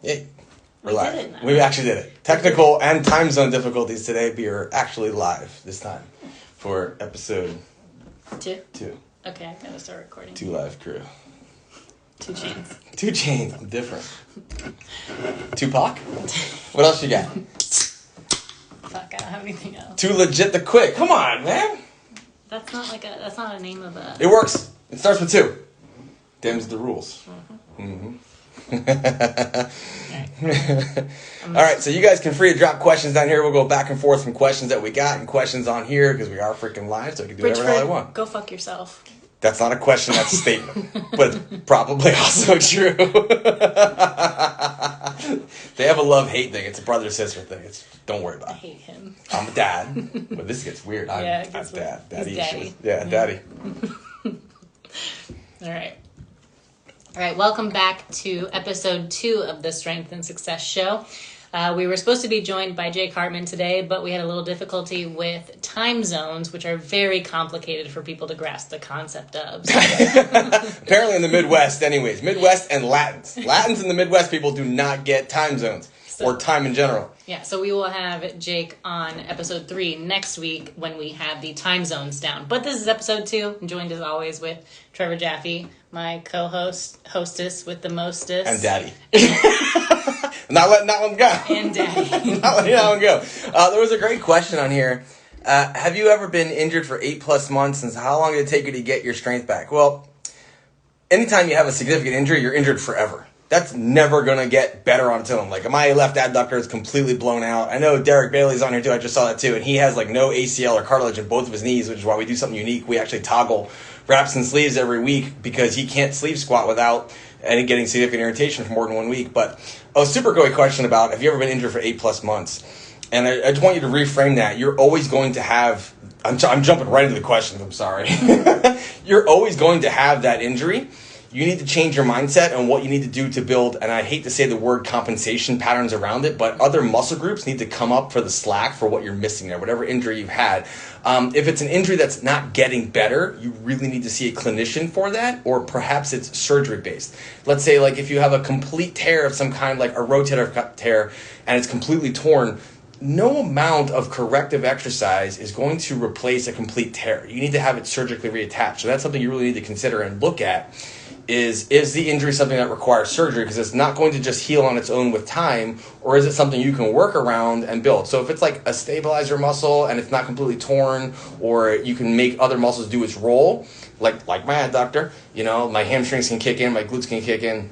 Yeah. We did it now. We actually did it. Technical and time zone difficulties today. We are actually live this time for episode 2. 2. Okay, I gotta start recording. 2 live crew. 2 chains. 2 chains. I'm different. Tupac? What else you got? Fuck, I don't have anything else. 2 legit the quick. Come on, man. That's not a name of a... It works. It starts with 2. Them's the rules. All right, so you guys can free to drop questions down here. We'll go back and forth from questions that we got and questions on here because we are freaking live, so we can do whatever the hell I want. Go fuck yourself. That's not a question, that's a statement. But it's probably also true. They have a love-hate thing. It's a brother-sister thing. Don't worry about it. I hate him. I'm a dad. But this gets weird. I'm dad. Daddy. Daddy. Yeah, daddy. All right, welcome back to episode 2 of the Strength and Success Show. We were supposed to be joined by Jake Hartman today, but we had a little difficulty with time zones, which are very complicated for people to grasp the concept of. Apparently in the Midwest, anyways. Midwest and Latins. Latins in the Midwest, people do not get time zones or time in general. Yeah, so we will have Jake on episode 3 next week when we have the time zones down. But this is episode 2. I'm joined as always with Trevor Jaffe, my hostess with the mostest. And Daddy. Not letting that one go. And Daddy. Not letting that one go. There was a great question on here. Have you ever been injured for 8+ months, and how long did it take you to get your strength back? Well, anytime you have a significant injury, you're injured forever. That's never going to get better on its own. Like, my left adductor is completely blown out. I know Derek Bailey's on here too. I just saw that too. And he has, like, no ACL or cartilage in both of his knees, which is why we do something unique. We actually toggle wraps and sleeves every week because he can't sleeve squat without getting significant irritation for more than 1 week. But a super great question about, have you ever been injured for 8+ months? And I just want you to reframe that. You're always going to have... I'm jumping right into the questions. I'm sorry. You're always going to have that injury. You need to change your mindset on what you need to do to build, and I hate to say the word compensation patterns around it, but other muscle groups need to come up for the slack for what you're missing there, whatever injury you've had. If it's an injury that's not getting better, you really need to see a clinician for that, or perhaps it's surgery-based. Let's say, like, if you have a complete tear of some kind, like a rotator cuff tear, and it's completely torn, no amount of corrective exercise is going to replace a complete tear. You need to have it surgically reattached. So that's something you really need to consider and look at. Is the injury something that requires surgery? Because it's not going to just heal on its own with time, or is it something you can work around and build? So if it's like a stabilizer muscle and it's not completely torn, or you can make other muscles do its role, like my adductor, my hamstrings can kick in, my glutes can kick in,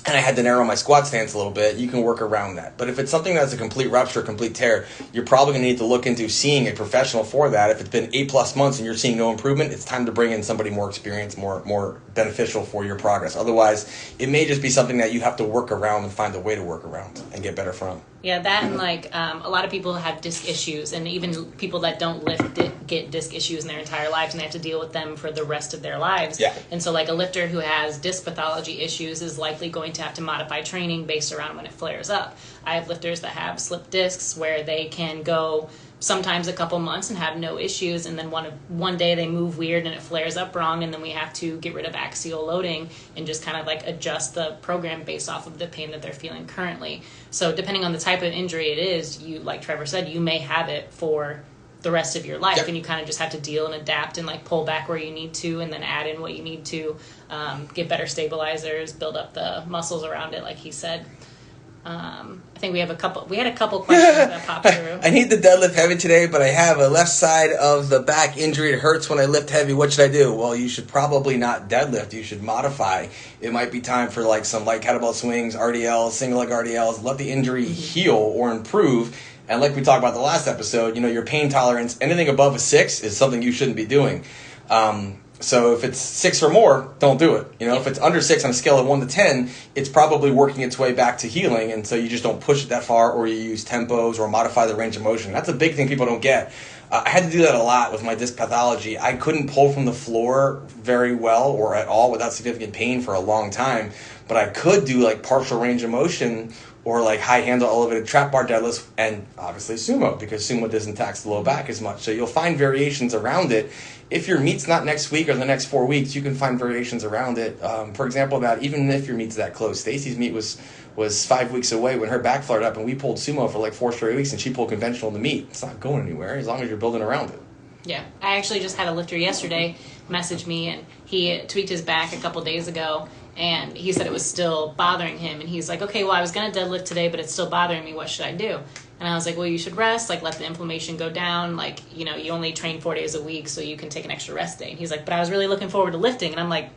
and I had to narrow my squat stance a little bit, you can work around that. But if it's something that's a complete rupture, complete tear, you're probably going to need to look into seeing a professional for that. If it's been 8+ months and you're seeing no improvement, it's time to bring in somebody more experienced, more beneficial for your progress. Otherwise, it may just be something that you have to work around and find a way to work around and get better from. Yeah, that and a lot of people have disc issues, and even people that don't lift get disc issues in their entire lives, and they have to deal with them for the rest of their lives. Yeah. And so like a lifter who has disc pathology issues is likely going to have to modify training based around when it flares up. I have lifters that have slip discs where they can go sometimes a couple months and have no issues, and then one day they move weird and it flares up wrong, and then we have to get rid of axial loading and just kind of like adjust the program based off of the pain that they're feeling currently. So depending on the type of injury it is, you, like Trevor said, you may have it for the rest of your life. Yep. And you kind of just have to deal and adapt and like pull back where you need to, and then add in what you need to, get better stabilizers, build up the muscles around it, like he said. I think we had a couple questions that popped through. I need the deadlift heavy today, but I have a left side of the back injury. It hurts when I lift heavy. What should I do? Well, you should probably not deadlift. You should modify. It might be time for like some light kettlebell swings, RDLs, single leg RDLs. Let the injury heal or improve. And like we talked about the last episode, your pain tolerance, anything above a 6 is something you shouldn't be doing. So if it's 6 or more, don't do it. If it's under 6 on a scale of 1 to 10, it's probably working its way back to healing, and so you just don't push it that far, or you use tempos or modify the range of motion. That's a big thing people don't get. I had to do that a lot with my disc pathology. I couldn't pull from the floor very well or at all without significant pain for a long time, but I could do like partial range of motion or like high handle elevated trap bar deadlifts, and obviously sumo, because sumo doesn't tax the low back as much. So you'll find variations around it. If your meet's not next week or the next 4 weeks, you can find variations around it. For example, that even if your meet's that close, Stacy's meet was was 5 weeks away when her back flared up, and we pulled sumo for like 4 straight weeks, and she pulled conventional in the meet. It's not going anywhere as long as you're building around it. Yeah, I actually just had a lifter yesterday message me, and he tweaked his back a couple days ago, and he said it was still bothering him, and he's like, okay, well, I was going to deadlift today, but it's still bothering me. What should I do? And I was like, well, you should rest, like, let the inflammation go down. Like, you know, you only train 4 days a week, so you can take an extra rest day. And he's like, but I was really looking forward to lifting. And I'm like,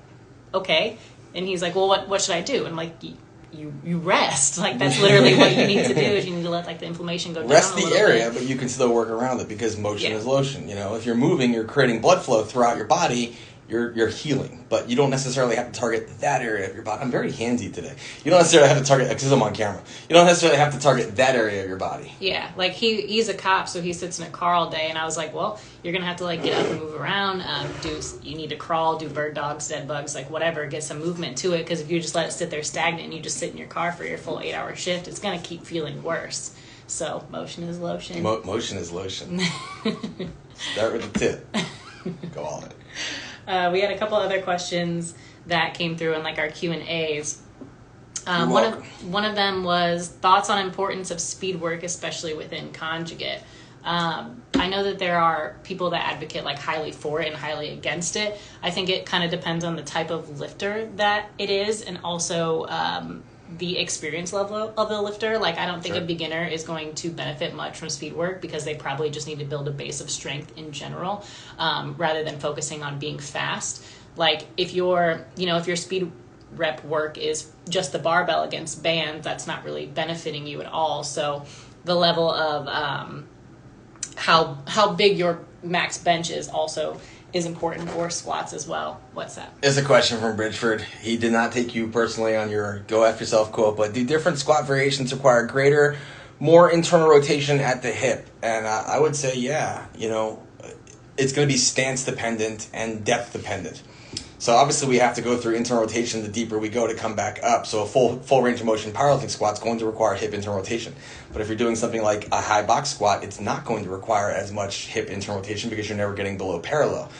okay. And he's like, well, what should I do? And I'm like, you rest. Like, that's literally what you need to do, is you need to let, like, the inflammation go down rest a the little area, bit. but you can still work around it, because motion is lotion. You know, if you're moving, you're creating blood flow throughout your body. You're healing, but you don't necessarily have to target that area of your body. I'm very handsy today. You don't necessarily have to target, because I'm on camera. You don't necessarily have to target that area of your body. Yeah, like he's a cop, so he sits in a car all day, and I was like, well, you're gonna have to like get up and move around. You need to crawl, do bird dogs, dead bugs, like whatever, get some movement to it. Because if you just let it sit there stagnant and you just sit in your car for your full 8-hour shift, it's gonna keep feeling worse. So motion is lotion. Motion is lotion. Start with the tip. Go all in. We had a couple other questions that came through in like our Q&As. One of them was thoughts on importance of speed work, especially within conjugate. I know that there are people that advocate like highly for it and highly against it. I think it kind of depends on the type of lifter that it is, and also the experience level of the lifter. Like, I don't think a beginner is going to benefit much from speed work, because they probably just need to build a base of strength in general, rather than focusing on being fast. Like, if your speed rep work is just the barbell against bands, that's not really benefiting you at all. So the level of how big your max bench is also is important, for squats as well. What's that? It's a question from Bridgeford. He did not take you personally on your go F yourself quote, but do different squat variations require greater, more internal rotation at the hip? And I would say, yeah, it's going to be stance dependent and depth dependent. So obviously we have to go through internal rotation the deeper we go to come back up. So a full range of motion powerlifting squat is going to require hip internal rotation. But if you're doing something like a high box squat, it's not going to require as much hip internal rotation, because you're never getting below parallel.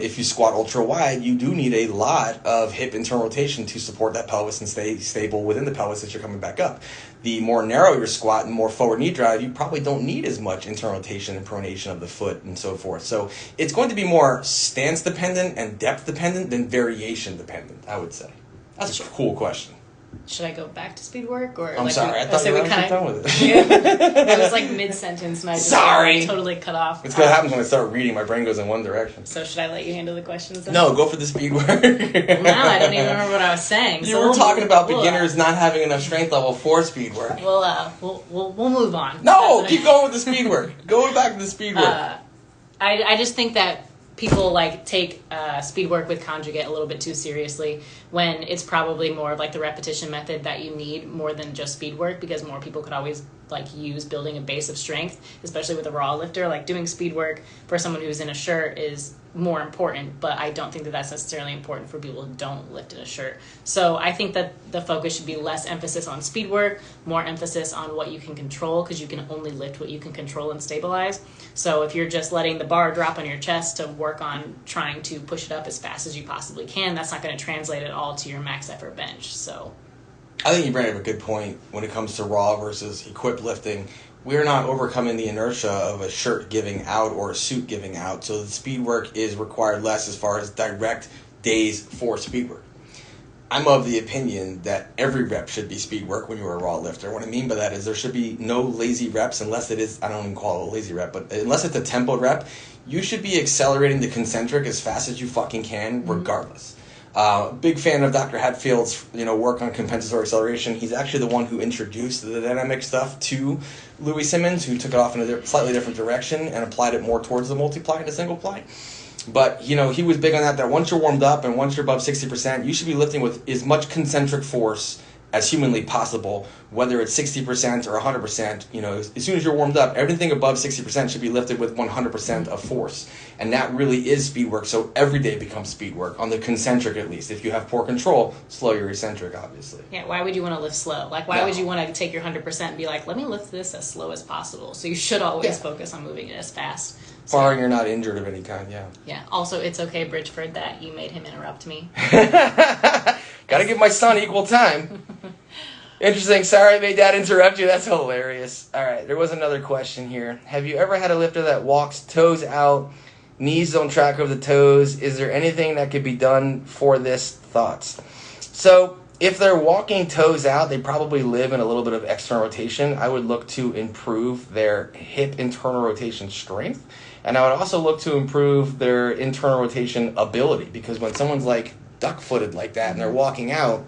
If you squat ultra wide, you do need a lot of hip internal rotation to support that pelvis and stay stable within the pelvis as you're coming back up. The more narrow your squat and more forward knee drive, you probably don't need as much internal rotation and pronation of the foot and so forth. So it's going to be more stance dependent and depth dependent than variation dependent, I would say. That's a cool question. Should I go back to speed work, or I'm like sorry, I thought you were done with it. I was like mid-sentence and I just totally cut off. It's what happens when I start reading. My brain goes in one direction. So should I let you handle the questions then? No, go for the speed work. Well, now I don't even remember what I was saying. You were talking about beginners not having enough strength level for speed work. We'll move on. No, keep going with the speed work. Go back to the speed work. I just think that people like take speed work with conjugate a little bit too seriously, when it's probably more of like the repetition method that you need more than just speed work, because more people could always like use building a base of strength, especially with a raw lifter. Like, doing speed work for someone who's in a shirt is more important, but I don't think that that's necessarily important for people who don't lift in a shirt. So I think that the focus should be less emphasis on speed work, more emphasis on what you can control, because you can only lift what you can control and stabilize. So if you're just letting the bar drop on your chest to work on trying to push it up as fast as you possibly can, that's not going to translate at all to your max effort bench. So I think you bring up a good point when it comes to raw versus equipped lifting. We're not overcoming the inertia of a shirt giving out or a suit giving out, so the speed work is required less as far as direct days for speed work. I'm of the opinion that every rep should be speed work when you're a raw lifter. What I mean by that is there should be no lazy reps unless it is, I don't even call it a lazy rep, but unless it's a tempoed rep, you should be accelerating the concentric as fast as you fucking can, regardless. Big fan of Dr. Hatfield's work on compensatory acceleration. He's actually the one who introduced the dynamic stuff to Louis Simmons, who took it off in a slightly different direction and applied it more towards the multiply and the single ply. But he was big on that once you're warmed up and once you're above 60%, you should be lifting with as much concentric force as humanly possible, whether it's 60% or 100%. As soon as you're warmed up, everything above 60% should be lifted with 100% of force. And that really is speed work, so every day becomes speed work, on the concentric at least. If you have poor control, slow your eccentric, obviously. Yeah, why would you want to lift slow? Like, why would you want to take your 100% and be like, let me lift this as slow as possible? So you should always focus on moving it as fast. Barring you're not injured of any kind, yeah. Yeah, also, it's okay, Bridgeford, that you made him interrupt me. Gotta give my son equal time. Interesting. Sorry, I made Dad interrupt you. That's hilarious. All right, there was another question here. Have you ever had a lifter that walks toes out, knees don't track over the toes? Is there anything that could be done for this? Thoughts? So, if they're walking toes out, they probably live in a little bit of external rotation. I would look to improve their hip internal rotation strength. And I would also look to improve their internal rotation ability. Because when someone's like duck-footed like that and they're walking out,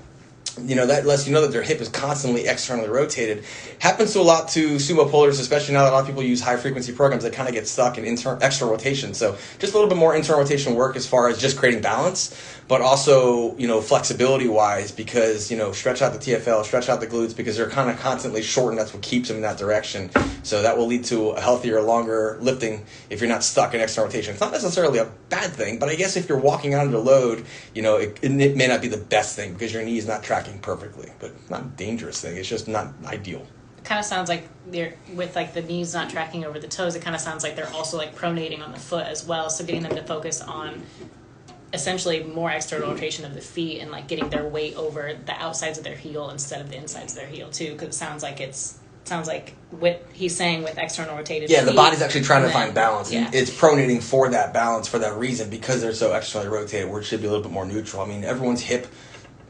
that lets you know that their hip is constantly externally rotated. Happens to a lot to sumo pullers, especially now that a lot of people use high-frequency programs that kind of get stuck in external rotation. So just a little bit more internal rotation work as far as just creating balance, but also, flexibility-wise, because, stretch out the TFL, stretch out the glutes, because they're kind of constantly shortened. That's what keeps them in that direction. So that will lead to a healthier, longer lifting if you're not stuck in external rotation. It's not necessarily a bad thing, but I guess if you're walking under load, it may not be the best thing because your knee is not tracking perfectly, but not a dangerous thing. It's just not ideal. It kind of sounds like they're with like the knees not tracking over the toes. It kind of sounds like they're also like pronating on the foot as well. So getting them to focus on essentially more external rotation of the feet and like getting their weight over the outsides of their heel instead of the insides of their heel too. Because it sounds like what he's saying with external rotated feet. Yeah, the body's actually trying to find balance. Yeah. It's pronating for that balance for that reason because they're so externally rotated where it should be a little bit more neutral. I mean, everyone's hip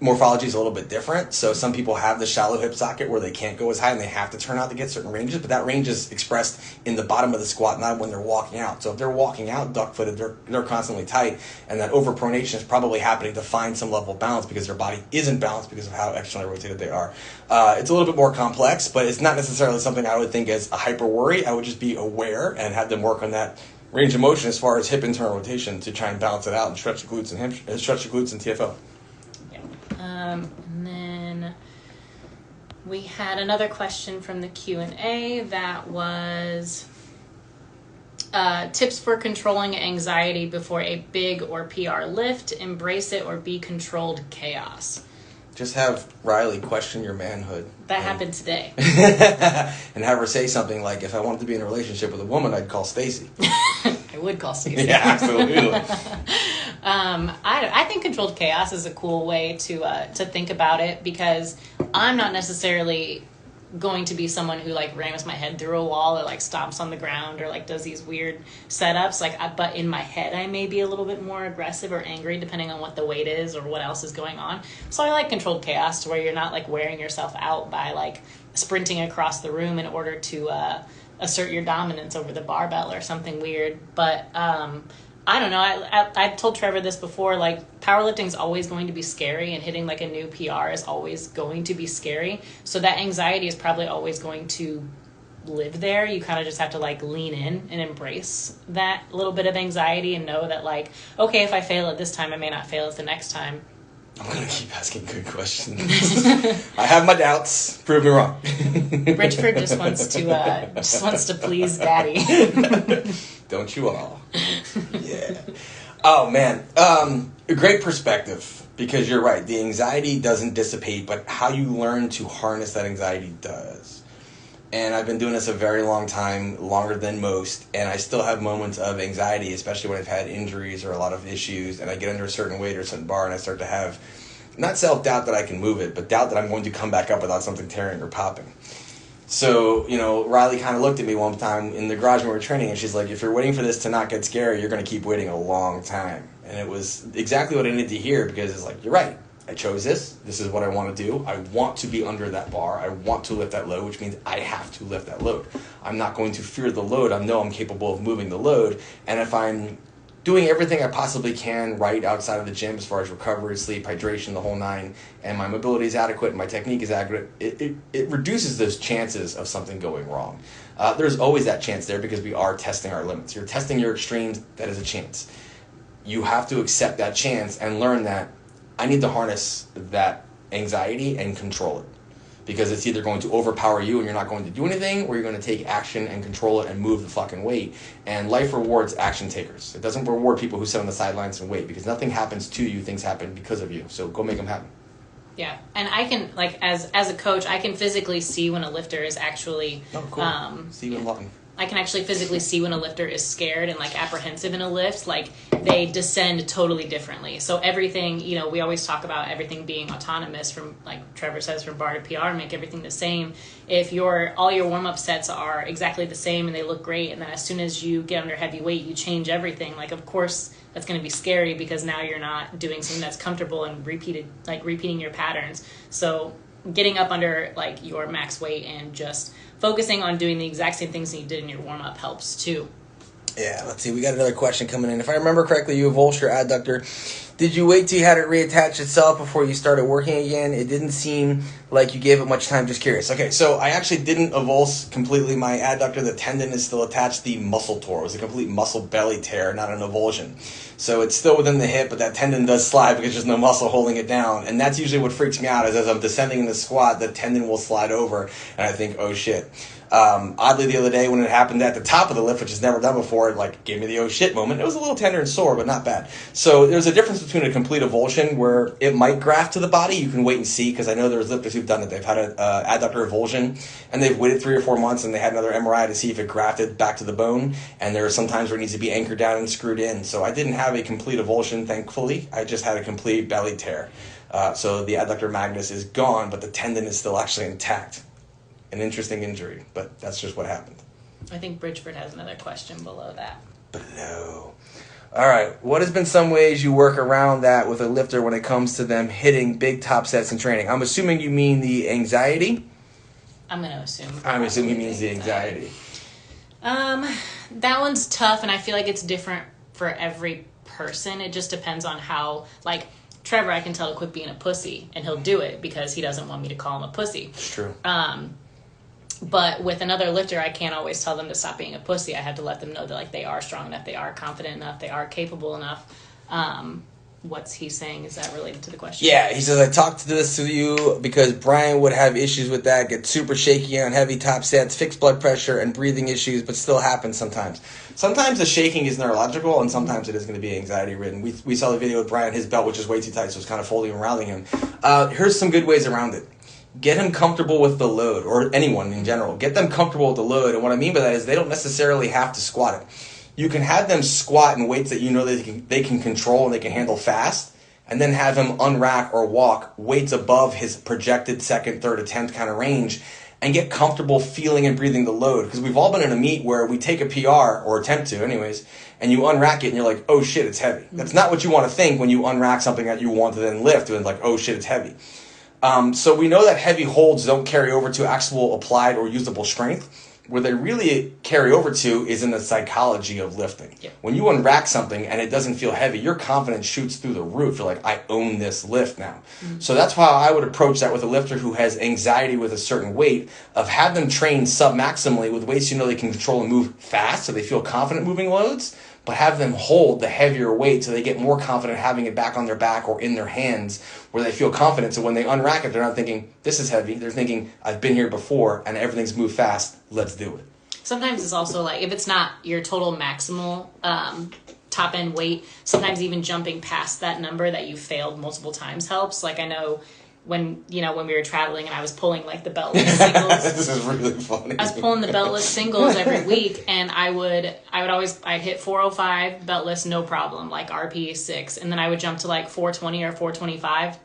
morphology is a little bit different. So some people have the shallow hip socket where they can't go as high and they have to turn out to get certain ranges, but that range is expressed in the bottom of the squat, not when they're walking out. So if they're walking out duck-footed, they're constantly tight, and that overpronation is probably happening to find some level of balance because their body isn't balanced because of how externally rotated they are. It's a little bit more complex, but it's not necessarily something I would think as a hyper worry. I would just be aware and have them work on that range of motion as far as hip internal rotation to try and balance it out and stretch the glutes and TFL. And then we had another question from the Q&A that was tips for controlling anxiety before a big or PR lift, embrace it or be controlled chaos. Just have Riley question your manhood. That happened today. And have her say something like, if I wanted to be in a relationship with a woman, I'd call Stacy. I would call Stacy. Yeah, absolutely. I think controlled chaos is a cool way to think about it because I'm not necessarily going to be someone who like rams my head through a wall or like stomps on the ground or like does these weird setups but in my head I may be a little bit more aggressive or angry depending on what the weight is or what else is going on. So I like controlled chaos to where you're not like wearing yourself out by like sprinting across the room in order to assert your dominance over the barbell or something weird. But I don't know. I told Trevor this before. Like powerlifting is always going to be scary, and hitting like a new PR is always going to be scary. So that anxiety is probably always going to live there. You kind of just have to like lean in and embrace that little bit of anxiety and know that like, okay, if I fail at this time, I may not fail at the next time. I'm gonna keep asking good questions. I have my doubts. Prove me wrong. Bridgeford just wants to please Daddy. Don't you all? Yeah. Oh man, a great perspective because you're right. The anxiety doesn't dissipate, but how you learn to harness that anxiety does. And I've been doing this a very long time, longer than most, and I still have moments of anxiety, especially when I've had injuries or a lot of issues, and I get under a certain weight or a certain bar, and I start to have, not self-doubt that I can move it, but doubt that I'm going to come back up without something tearing or popping. So, Riley kind of looked at me one time in the garage when we were training, and she's like, if you're waiting for this to not get scary, you're going to keep waiting a long time. And it was exactly what I needed to hear because it's like, you're right. I chose this. This is what I want to do. I want to be under that bar. I want to lift that load, which means I have to lift that load. I'm not going to fear the load. I know I'm capable of moving the load. And if I'm doing everything I possibly can right outside of the gym as far as recovery, sleep, hydration, the whole nine, and my mobility is adequate and my technique is adequate, it reduces those chances of something going wrong. There's always that chance there because we are testing our limits. You're testing your extremes. That is a chance. You have to accept that chance and learn that I need to harness that anxiety and control it because it's either going to overpower you and you're not going to do anything or you're going to take action and control it and move the fucking weight. And life rewards action takers. It doesn't reward people who sit on the sidelines and wait because nothing happens to you, things happen because of you. So go make them happen. Yeah, and I can, like, as a coach, I can physically see when a lifter is actually... Oh, cool. See you in Lawton. I can actually physically see when a lifter is scared and like apprehensive in a lift, like they descend totally differently. So everything, you know, we always talk about everything being autonomous from, like Trevor says, from bar to PR, make everything the same. If all your warm-up sets are exactly the same and they look great, and then as soon as you get under heavy weight, you change everything, like of course that's going to be scary because now you're not doing something that's comfortable and repeating your patterns. So getting up under like your max weight and just focusing on doing the exact same things that you did in your warm-up helps too. Yeah, let's see. We got another question coming in. If I remember correctly, you avulsed your adductor. Did you wait till you had it reattach itself before you started working again? It didn't seem like you gave it much time. Just curious. Okay, so I actually didn't avulse completely my adductor. The tendon is still attached. The muscle tore. It was a complete muscle belly tear, not an avulsion. So it's still within the hip, but that tendon does slide because there's no muscle holding it down. And that's usually what freaks me out is as I'm descending in the squat, the tendon will slide over, and I think, oh shit. Oddly, the other day when it happened at the top of the lift, which is never done before, it like gave me the oh shit moment. It was a little tender and sore, but not bad. So there's a difference between a complete avulsion where it might graft to the body. You can wait and see because I know there's lifters who've done it. They've had an adductor avulsion and they've waited 3 or 4 months and they had another MRI to see if it grafted back to the bone. And there are some times where it needs to be anchored down and screwed in. So I didn't have a complete avulsion, thankfully. I just had a complete belly tear. So the adductor magnus is gone, but the tendon is still actually intact. An interesting injury, but that's just what happened. I think Bridgeford has another question below that. Below. All right. What has been some ways you work around that with a lifter when it comes to them hitting big top sets in training? I'm assuming you mean the anxiety? I'm going to assume. I'm assuming he means the anxiety. That one's tough, and I feel like it's different for every person. It just depends on how, like, Trevor, I can tell to quit being a pussy, and he'll do it because he doesn't want me to call him a pussy. It's true. But with another lifter, I can't always tell them to stop being a pussy. I have to let them know that like they are strong enough, they are confident enough, they are capable enough. What's he saying? Is that related to the question? Yeah, he says, I talked to this to you because Brian would have issues with that, get super shaky on heavy top sets, fixed blood pressure, and breathing issues, but still happens sometimes. Sometimes the shaking is neurological, and sometimes it is going to be anxiety-ridden. We saw the video with Brian, his belt, which is way too tight, so it's kind of folding and rallying him. Here's some good ways around it. Get him comfortable with the load, or anyone in general. Get them comfortable with the load, and what I mean by that is they don't necessarily have to squat it. You can have them squat in weights that you know they can control and they can handle fast, and then have him unrack or walk weights above his projected second, third attempt kind of range, and get comfortable feeling and breathing the load. Because we've all been in a meet where we take a PR, or attempt to anyways, and you unrack it and you're like, oh shit, it's heavy. That's not what you want to think when you unrack something that you want to then lift, and like, oh shit, it's heavy. So we know that heavy holds don't carry over to actual applied or usable strength. Where they really carry over to is in the psychology of lifting. Yeah. When you unrack something and it doesn't feel heavy, your confidence shoots through the roof. You're like, I own this lift now. Mm-hmm. So that's how I would approach that with a lifter who has anxiety with a certain weight, of have them train sub-maximally with weights you know they can control and move fast so they feel confident moving loads, but have them hold the heavier weight so they get more confident having it back on their back or in their hands where they feel confident. So when they unrack it, they're not thinking, this is heavy. They're thinking, I've been here before and everything's moved fast. Let's do it. Sometimes it's also like, if it's not your total maximal top end weight, sometimes even jumping past that number that you failed multiple times helps. Like I know when we were traveling and I was pulling like the beltless singles. This is really funny. I was pulling the beltless singles every week, and I'd hit 405 beltless, no problem, like RP 6, and then I would jump to like 420 or 425,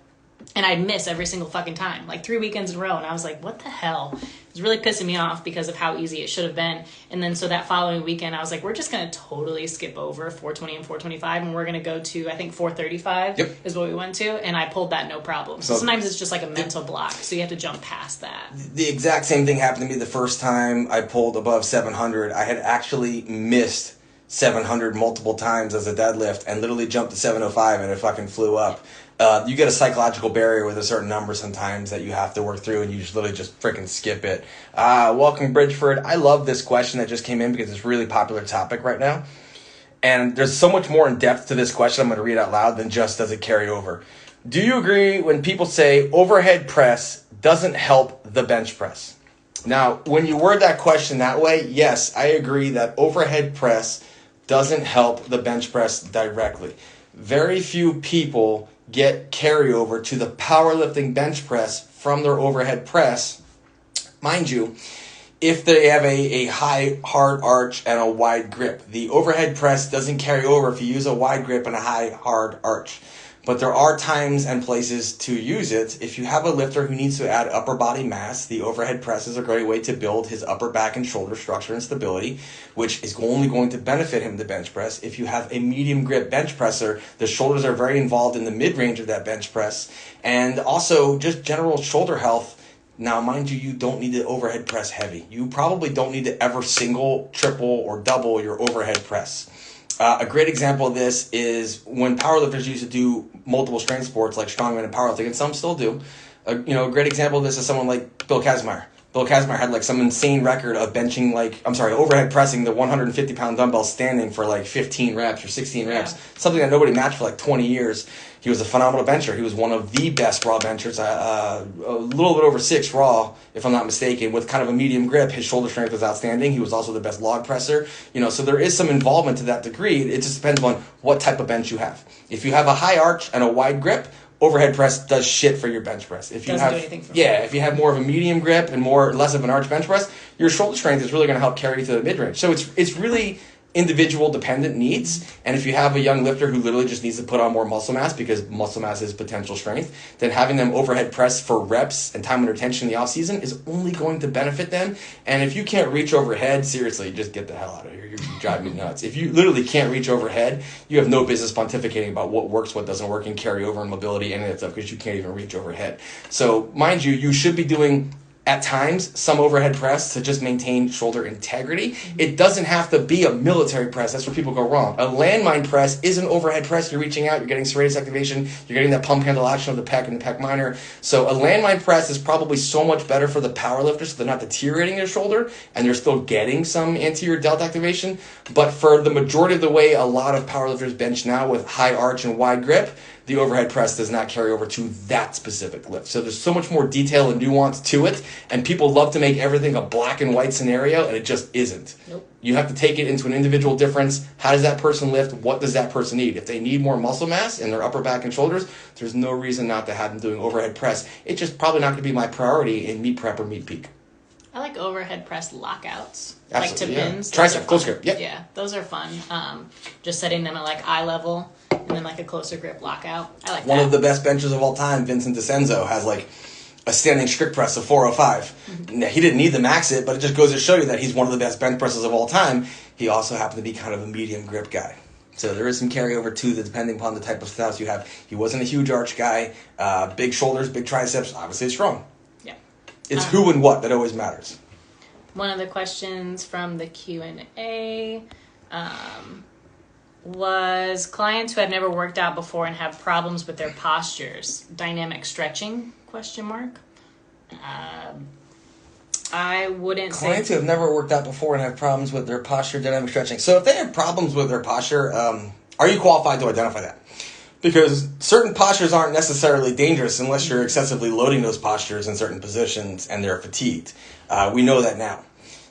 and I'd miss every single fucking time, like 3 weekends in a row, and I was like, what the hell? It was really pissing me off because of how easy it should have been. And then so that following weekend, I was like, we're just going to totally skip over 420 and 425, and we're going to go to, I think, 435 is what we went to, and I pulled that no problem. So sometimes it's just like a mental block, so you have to jump past that. The exact same thing happened to me the first time I pulled above 700. I had actually missed 700 multiple times as a deadlift and literally jumped to 705 and it fucking flew up. You get a psychological barrier with a certain number sometimes that you have to work through, and you just literally just freaking skip it. Welcome, Bridgeford. I love this question that just came in because it's a really popular topic right now. And there's so much more in depth to this question I'm going to read out loud than just does it carry over. Do you agree when people say overhead press doesn't help the bench press? Now, when you word that question that way, yes, I agree that overhead press doesn't help the bench press directly. Very few people get carryover to the powerlifting bench press from their overhead press. Mind you, if they have a high hard arch and a wide grip. The overhead press doesn't carry over if you use a wide grip and a high hard arch. But there are times and places to use it. If you have a lifter who needs to add upper body mass, the overhead press is a great way to build his upper back and shoulder structure and stability, which is only going to benefit him in the bench press. If you have a medium grip bench presser, the shoulders are very involved in the mid-range of that bench press. And also just general shoulder health. Now, mind you, you don't need to overhead press heavy. You probably don't need to ever single, triple, or double your overhead press. A great example of this is when powerlifters used to do multiple strength sports like strongman and powerlifting, and some still do. A great example of this is someone like Bill Kazmaier. Bill Kazmaier had like some insane record of benching overhead pressing the 150-pound dumbbell standing for like 15 reps or 16 reps, something that nobody matched for like 20 years. He was a phenomenal bencher. He was one of the best raw benchers, a little bit over 6 raw, if I'm not mistaken, with kind of a medium grip. His shoulder strength was outstanding. He was also the best log presser. So there is some involvement to that degree. It just depends on what type of bench you have. If you have a high arch and a wide grip, overhead press does shit for your bench press. If you Doesn't do anything for me. if you have more of a medium grip and less of an arch bench press, your shoulder strength is really going to help carry you to the mid range. So it's really individual dependent needs. And if you have a young lifter who literally just needs to put on more muscle mass because muscle mass is potential strength, then having them overhead press for reps and time under tension in the off season is only going to benefit them. And if you can't reach overhead, seriously, just get the hell out of here. You're driving me nuts. If you literally can't reach overhead, you have no business pontificating about what works, what doesn't work, and carry over and mobility, any of that stuff, because you can't even reach overhead. So mind you, you should be doing at times some overhead press to just maintain shoulder integrity. It doesn't have to be a military press. That's where people go wrong. A landmine press is an overhead press. You're reaching out, you're getting serratus activation, you're getting that pump handle action of the pec and the pec minor. So a landmine press is probably so much better for the power lifter, so they're not deteriorating their shoulder and they're still getting some anterior delt activation. But for the majority of the way a lot of power lifters bench now with high arch and wide grip, the overhead press does not carry over to that specific lift. So there's so much more detail and nuance to it, and people love to make everything a black and white scenario, and it just isn't. Nope. You have to take it into an individual difference. How does that person lift? What does that person need? If they need more muscle mass in their upper back and shoulders, there's no reason not to have them doing overhead press. It's just probably not going to be my priority in meet prep or meet peak. I like overhead press lockouts. Absolutely, like to pins. Tricep, close grip, yeah. Yeah, those are fun. Just setting them at like eye level and then like a closer grip lockout. I like One that. of the best benchers of all time, Vincent DeCenzo, has like a standing strict press of 405. Mm-hmm. Now, he didn't need to max it, but it just goes to show you that he's one of the best bench presses of all time. He also happened to be kind of a medium grip guy. So there is some carryover too, that depending upon the type of styles you have. He wasn't a huge arch guy, big shoulders, big triceps, obviously strong. Yeah. It's who and what that always matters. One of the questions from the Q&A was clients who have never worked out before and have problems with their postures. Dynamic stretching, ? I wouldn't say... Clients who have never worked out before and have problems with their posture, dynamic stretching. So if they have problems with their posture, are you qualified to identify that? Because certain postures aren't necessarily dangerous unless you're excessively loading those postures in certain positions and they're fatigued. We know that now.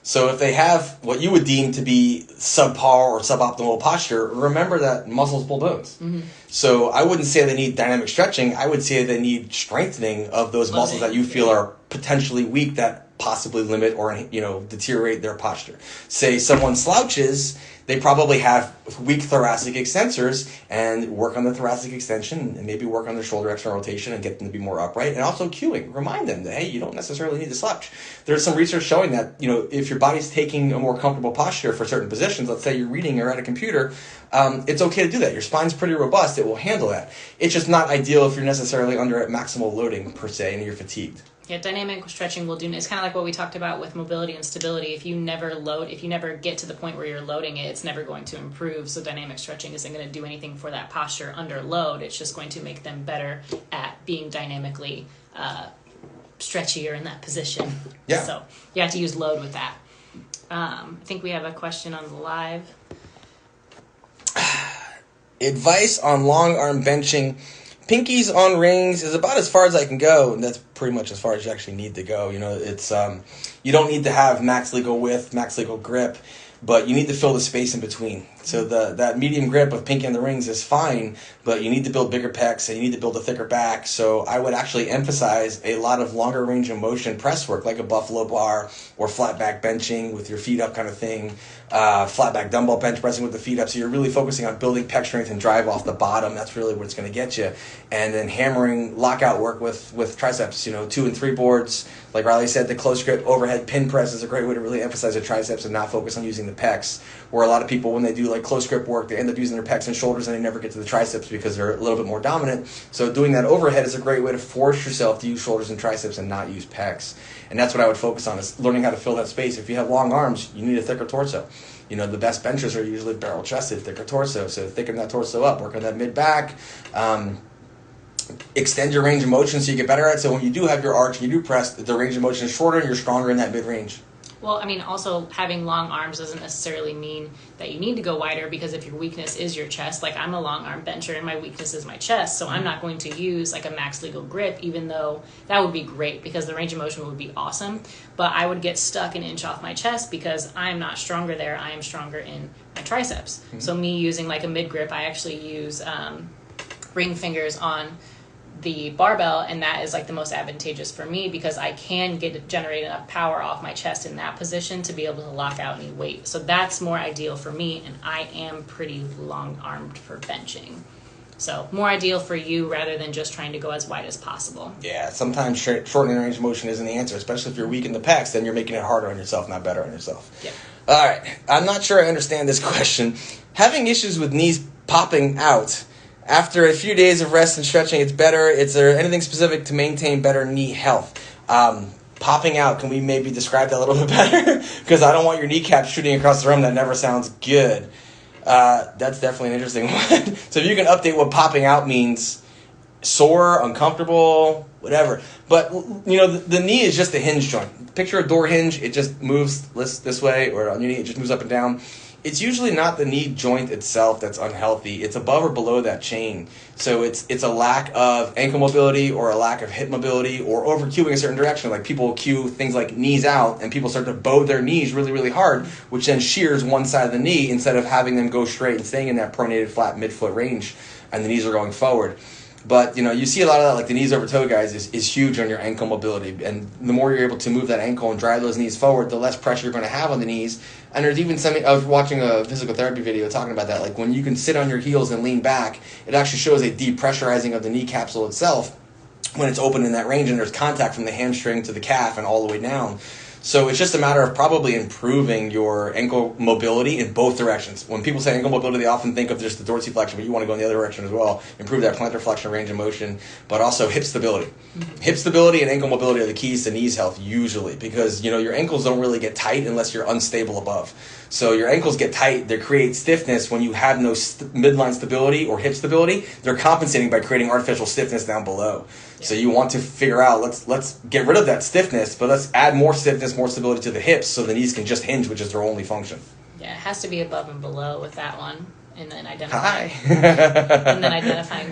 So if they have what you would deem to be subpar or suboptimal posture, remember that muscles pull bones. Mm-hmm. So I wouldn't say they need dynamic stretching. I would say they need strengthening of those muscles that you feel are potentially weak that possibly limit or deteriorate their posture. Say someone slouches, they probably have weak thoracic extensors, and work on the thoracic extension and maybe work on their shoulder external rotation and get them to be more upright. And also cueing. Remind them that, hey, you don't necessarily need to slouch. There's some research showing that, if your body's taking a more comfortable posture for certain positions, let's say you're reading or at a computer, it's okay to do that. Your spine's pretty robust. It will handle that. It's just not ideal if you're necessarily under at maximal loading per se and you're fatigued. Yeah, dynamic stretching will do. It's kind of like what we talked about with mobility and stability. If you never get to the point where you're loading it, it's never going to improve. So dynamic stretching isn't going to do anything for that posture under load. It's just going to make them better at being dynamically stretchier in that position. Yeah. So you have to use load with that. I think we have a question on the live. Advice on long arm benching. Pinkies on rings is about as far as I can go, and that's pretty much as far as you actually need to go. It's you don't need to have max legal width, max legal grip, but you need to fill the space in between. So that medium grip of pinky in the rings is fine, but you need to build bigger pecs and you need to build a thicker back. So I would actually emphasize a lot of longer range of motion press work, like a buffalo bar or flat back benching with your feet up kind of thing, flat back dumbbell bench pressing with the feet up. So you're really focusing on building pec strength and drive off the bottom. That's really what it's going to get you. And then hammering lockout work with triceps, 2 and 3 boards. Like Riley said, the close grip overhead pin press is a great way to really emphasize the triceps and not focus on using the pecs. Where a lot of people, when they do like close grip work, they end up using their pecs and shoulders and they never get to the triceps because they're a little bit more dominant. So doing that overhead is a great way to force yourself to use shoulders and triceps and not use pecs. And that's what I would focus on, is learning how to fill that space. If you have long arms, you need a thicker torso. The best benchers are usually barrel chested, thicker torso. So thicken that torso up, work on that mid back. Extend your range of motion so you get better at it. So when you do have your arch and you do press, the range of motion is shorter and you're stronger in that mid range. Well, also having long arms doesn't necessarily mean that you need to go wider, because if your weakness is your chest, like I'm a long arm bencher and my weakness is my chest, so I'm not going to use like a max legal grip, even though that would be great because the range of motion would be awesome, but I would get stuck an inch off my chest because I'm not stronger there. I am stronger in my triceps. Mm-hmm. So me using like a mid grip, I actually use ring fingers on the barbell, and that is like the most advantageous for me because I can generate enough power off my chest in that position to be able to lock out any weight. So that's more ideal for me, and I am pretty long armed for benching. So more ideal for you rather than just trying to go as wide as possible. Yeah, sometimes shortening range of motion isn't the answer, especially if you're weak in the pecs, then you're making it harder on yourself, not better on yourself. Yeah. All right, I'm not sure I understand this question. Having issues with knees popping out, after a few days of rest and stretching, it's better. Is there anything specific to maintain better knee health? Popping out, can we maybe describe that a little bit better? Because I don't want your kneecap shooting across the room. That never sounds good. That's definitely an interesting one. So if you can update what popping out means, sore, uncomfortable, whatever. But, the knee is just a hinge joint. Picture a door hinge. It just moves this way, or on your knee, it just moves up and down. It's usually not the knee joint itself that's unhealthy. It's above or below that chain. So it's a lack of ankle mobility or a lack of hip mobility or over cueing a certain direction. Like people cue things like knees out and people start to bow their knees really, really hard, which then shears one side of the knee instead of having them go straight and staying in that pronated flat midfoot range and the knees are going forward. But, you see a lot of that, like the knees over toe guys is huge on your ankle mobility. And the more you're able to move that ankle and drive those knees forward, the less pressure you're going to have on the knees. And there's even I was watching a physical therapy video talking about that. Like when you can sit on your heels and lean back, it actually shows a depressurizing of the knee capsule itself when it's open in that range and there's contact from the hamstring to the calf and all the way down. So it's just a matter of probably improving your ankle mobility in both directions. When people say ankle mobility, they often think of just the dorsiflexion, but you want to go in the other direction as well. Improve that plantar flexion range of motion, but also hip stability. Mm-hmm. Hip stability and ankle mobility are the keys to knees health usually because, your ankles don't really get tight unless you're unstable above. So your ankles get tight, they create stiffness when you have no midline stability or hip stability. They're compensating by creating artificial stiffness down below. Yeah. So you want to figure out, let's get rid of that stiffness, but let's add more stiffness, more stability to the hips so the knees can just hinge, which is their only function. Yeah, it has to be above and below with that one, and then identifying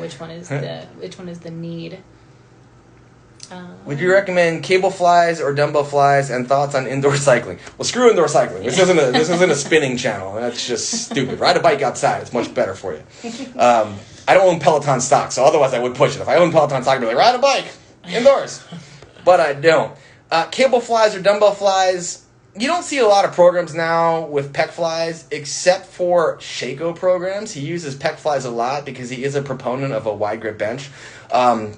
which one is the need. Would you recommend cable flies or dumbbell flies, and thoughts on indoor cycling? Well, screw indoor cycling. This isn't a spinning channel. That's just stupid. Ride a bike outside. It's much better for you. I don't own Peloton stock, so otherwise I would push it. If I owned Peloton stock, I'd be like, ride a bike indoors. But I don't. Cable flies or dumbbell flies, you don't see a lot of programs now with pec flies except for Shako programs. He uses pec flies a lot because he is a proponent of a wide grip bench.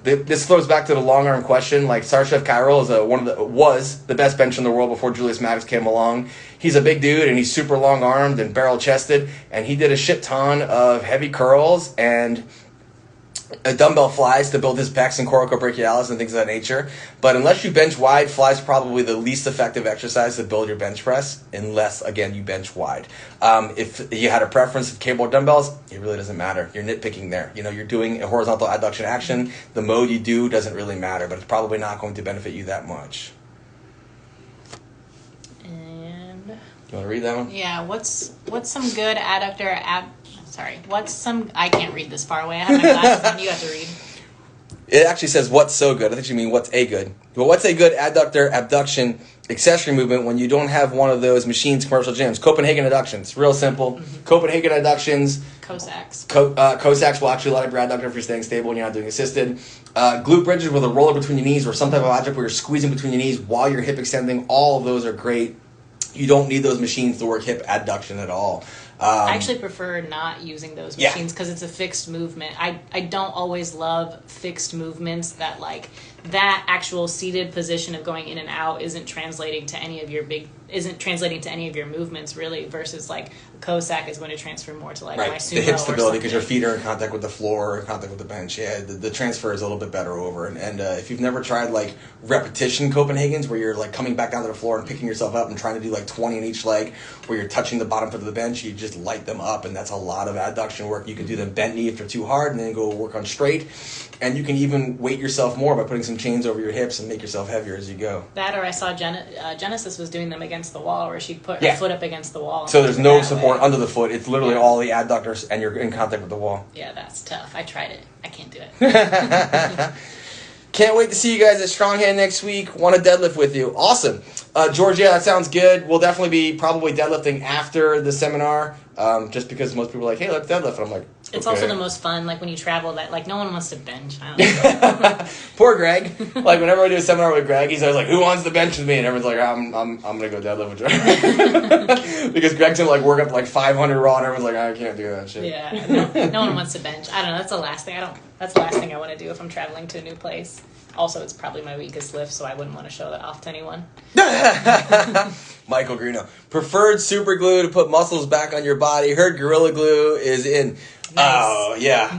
This throws back to the long arm question. Like Sarshev Kyril was the best bench in the world before Julius Maddox came along. He's a big dude and he's super long armed and barrel chested, and he did a shit ton of heavy curls and dumbbell flies to build his pecs and coracobrachialis and things of that nature. But unless you bench wide, flies probably the least effective exercise to build your bench press, unless, again, you bench wide. If you had a preference of cable or dumbbells, it really doesn't matter. You're nitpicking there. You're doing a horizontal adduction action. The mode you do doesn't really matter, but it's probably not going to benefit you that much. And you want to read that one? Yeah, what's some good adductor I can't read this far away. I have my glasses on. You have to read. It actually says what's so good. I think you mean what's a good. But what's a good adductor abduction accessory movement when you don't have one of those machines, commercial gyms? Copenhagen adductions. Real simple. Mm-hmm. Copenhagen adductions. Cossacks. Cossacks will actually let up your adductor if you're staying stable and you're not doing assisted. Glute bridges with a roller between your knees or some type of object where you're squeezing between your knees while you're hip extending. All of those are great. You don't need those machines to work hip adduction at all. I actually prefer not using those machines because it's a fixed movement. I don't always love fixed movements that like that actual seated position of going in and out isn't translating to any of your movements really, versus like a Cossack is going to transfer more to like my sumo the hip stability or because your feet are in contact with the floor or in contact with the bench. Yeah, the transfer is a little bit better over. And if you've never tried like repetition Copenhagens where you're like coming back down to the floor and picking yourself up and trying to do like 20 in each leg where you're touching the bottom foot of the bench, you just light them up, and that's a lot of adduction work. You can do them bent knee if they're too hard and then go work on straight. And you can even weight yourself more by putting some chains over your hips and make yourself heavier as you go. That, or I saw Genesis was doing them against the wall, where she'd put her foot up against the wall. So there's no support under the foot. It's literally all the adductors, and you're in contact with the wall. Yeah, that's tough. I tried it. I can't do it. Can't wait to see you guys at Stronghand next week. Want to deadlift with you. Awesome. George, yeah, that sounds good. We'll definitely be probably deadlifting after the seminar, just because most people are like, hey, let's deadlift. And I'm like, it's also the most fun, like when you travel, that like no one wants to bench. I don't know. Poor Greg. Like whenever I do a seminar with Greg, he's always like, who wants to bench with me? And everyone's like, I'm gonna go deadlift with George. Because Greg's gonna like work up to like 500 raw, and everyone's like, I can't do that shit. Yeah, no one wants to bench. I don't know. That's the last thing I want to do if I'm traveling to a new place. Also, it's probably my weakest lift, so I wouldn't want to show that off to anyone. Michael Greeno. Preferred super glue to put muscles back on your body. Heard Gorilla Glue is in. Nice. Oh, yeah.